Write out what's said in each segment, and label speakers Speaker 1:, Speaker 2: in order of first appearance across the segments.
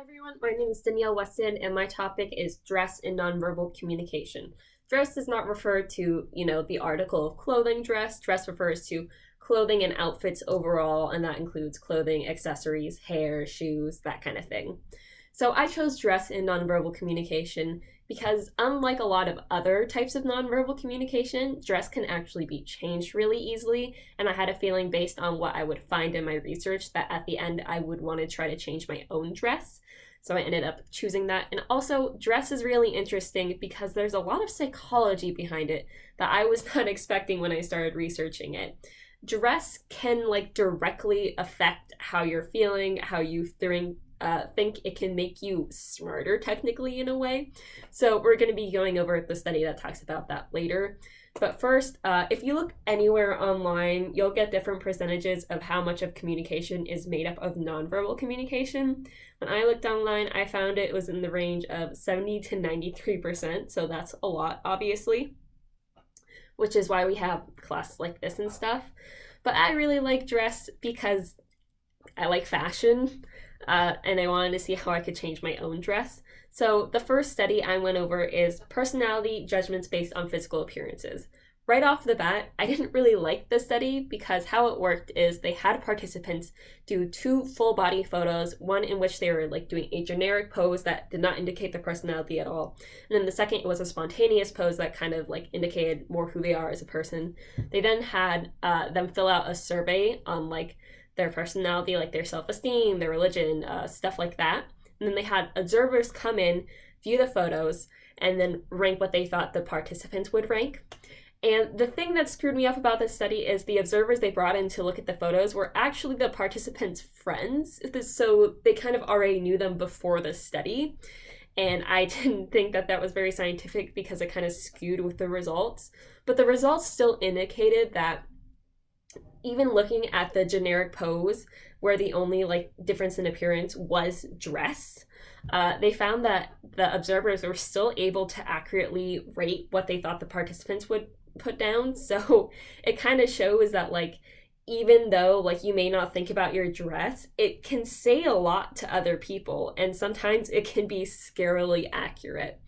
Speaker 1: Everyone, my name is Danielle Weston, and my topic is dress and nonverbal communication. Dress does not refer to, the article of clothing dress. Dress refers to clothing and outfits overall, and that includes clothing, accessories, hair, shoes, that kind of thing. So I chose dress in nonverbal communication because, unlike a lot of other types of nonverbal communication, dress can actually be changed really easily. And I had a feeling, based on what I would find in my research, that at the end I would want to try to change my own dress. So I ended up choosing that. And also, dress is really interesting because there's a lot of psychology behind it that I was not expecting when I started researching it. Dress can directly affect how you're feeling, how you think it can make you smarter technically in a way. So we're going to be going over the study that talks about that later. But first, if you look anywhere online, you'll get different percentages of how much of communication is made up of nonverbal communication. When I looked online, I found it was in the range of 70 to 93%. So that's a lot, obviously, which is why we have classes like this and stuff. But I really like dress because I like fashion. And I wanted to see how I could change my own dress. So the first study I went over is personality judgments based on physical appearances. Right off the bat, I didn't really like this study because how it worked is they had participants do 2 full body photos, one in which they were doing a generic pose that did not indicate their personality at all. And then the second, it was a spontaneous pose that kind of indicated more who they are as a person. They then had them fill out a survey on their personality, their self-esteem, their religion, stuff like that. And then they had observers come in, view the photos, and then rank what they thought the participants would rank. And the thing that screwed me up about this study is the observers they brought in to look at the photos were actually the participants' friends. So they kind of already knew them before the study. And I didn't think that that was very scientific because it kind of skewed with the results. But the results still indicated that even looking at the generic pose, where the only difference in appearance was dress, they found that the observers were still able to accurately rate what they thought the participants would put down. So it kind of shows that even though you may not think about your dress, it can say a lot to other people, and sometimes it can be scarily accurate.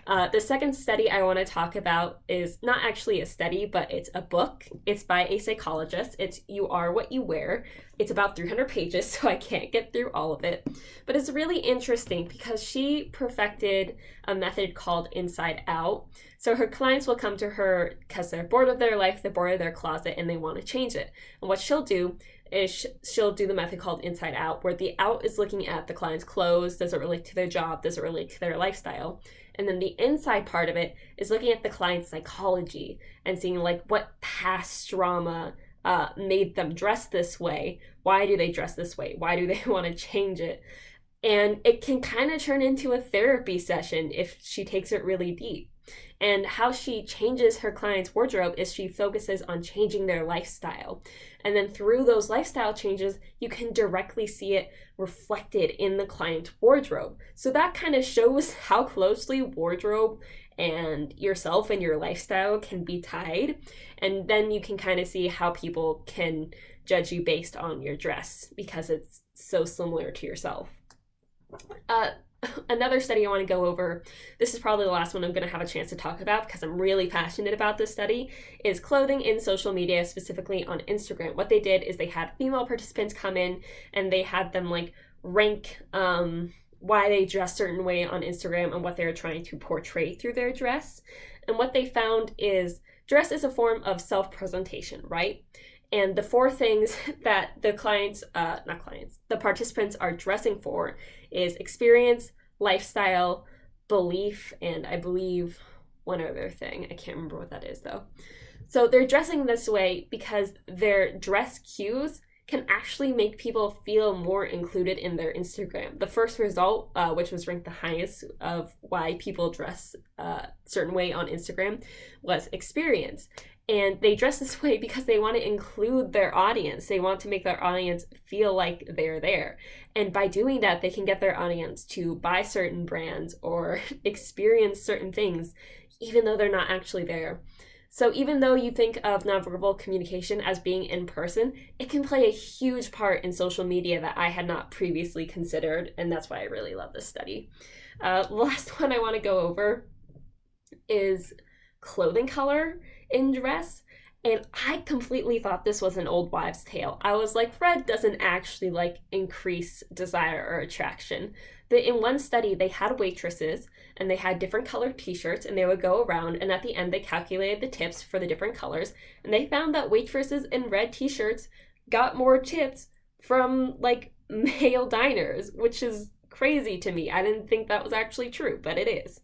Speaker 1: The second study I want to talk about is not actually a study, but it's a book. It's by a psychologist. It's You Are What You Wear. It's about 300 pages, so I can't get through all of it. But it's really interesting because she perfected a method called Inside Out. So her clients will come to her because they're bored of their life, they're bored of their closet, and they want to change it. And what she'll do is she'll do the method called Inside Out, where the out is looking at the client's clothes. Does it relate to their job? Does it relate to their lifestyle? And then the inside part of it is looking at the client's psychology and seeing what past trauma made them dress this way. Why do they dress this way? Why do they want to change it? And it can kind of turn into a therapy session if she takes it really deep. And how she changes her client's wardrobe is she focuses on changing their lifestyle. And then through those lifestyle changes, you can directly see it reflected in the client's wardrobe. So that kind of shows how closely wardrobe and yourself and your lifestyle can be tied. And then you can kind of see how people can judge you based on your dress because it's so similar to yourself. Another study I want to go over, this is probably the last one I'm going to have a chance to talk about because I'm really passionate about this study, is clothing in social media, specifically on Instagram. What they did is they had female participants come in and they had them rank why they dress a certain way on Instagram and what they're trying to portray through their dress. And what they found is dress is a form of self-presentation, right? And the 4 things that the the participants are dressing for is experience, lifestyle, belief, and I believe one other thing. I can't remember what that is though. So they're dressing this way because their dress cues can actually make people feel more included in their Instagram. The first result, which was ranked the highest of why people dress a certain way on Instagram, was experience. And they dress this way because they want to include their audience. They want to make their audience feel like they're there. And by doing that, they can get their audience to buy certain brands or experience certain things, even though they're not actually there. So even though you think of nonverbal communication as being in person, it can play a huge part in social media that I had not previously considered, and that's why I really love this study. The last one I want to go over is clothing color in dress. And I completely thought this was an old wives' tale. I was like, red doesn't actually like increase desire or attraction. But in one study, they had waitresses and they had different colored t-shirts and they would go around and at the end they calculated the tips for the different colors and they found that waitresses in red t-shirts got more tips from like male diners, which is crazy to me. I didn't think that was actually true, but it is.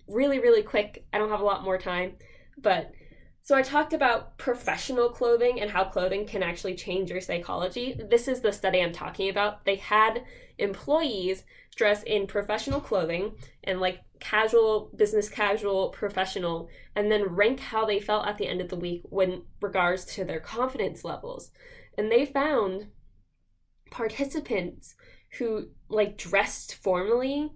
Speaker 1: Really, really quick. I don't have a lot more time, but so I talked about professional clothing and how clothing can actually change your psychology. This is the study I'm talking about. They had employees dress in professional clothing and like casual, business casual, professional, and then rank how they felt at the end of the week when regards to their confidence levels. And they found participants who like dressed formally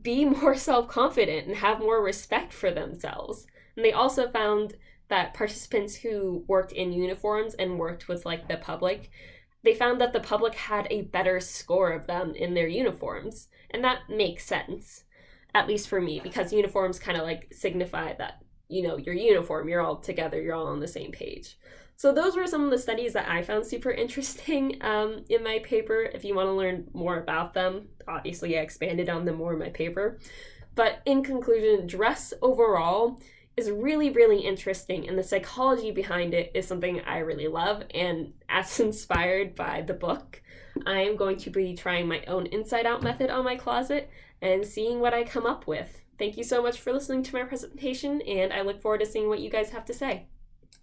Speaker 1: be more self-confident and have more respect for themselves. And they also found that participants who worked in uniforms and worked with like the public, they found that the public had a better score of them in their uniforms. And that makes sense, at least for me, because uniforms kind of like signify that, you know, your uniform, you're all together, you're all on the same page. So those were some of the studies that I found super interesting in my paper. If you want to learn more about them, obviously I expanded on them more in my paper. But in conclusion, dress overall is really, really interesting, and the psychology behind it is something I really love, and as inspired by the book, I am going to be trying my own inside-out method on my closet and seeing what I come up with. Thank you so much for listening to my presentation, and I look forward to seeing what you guys have to say.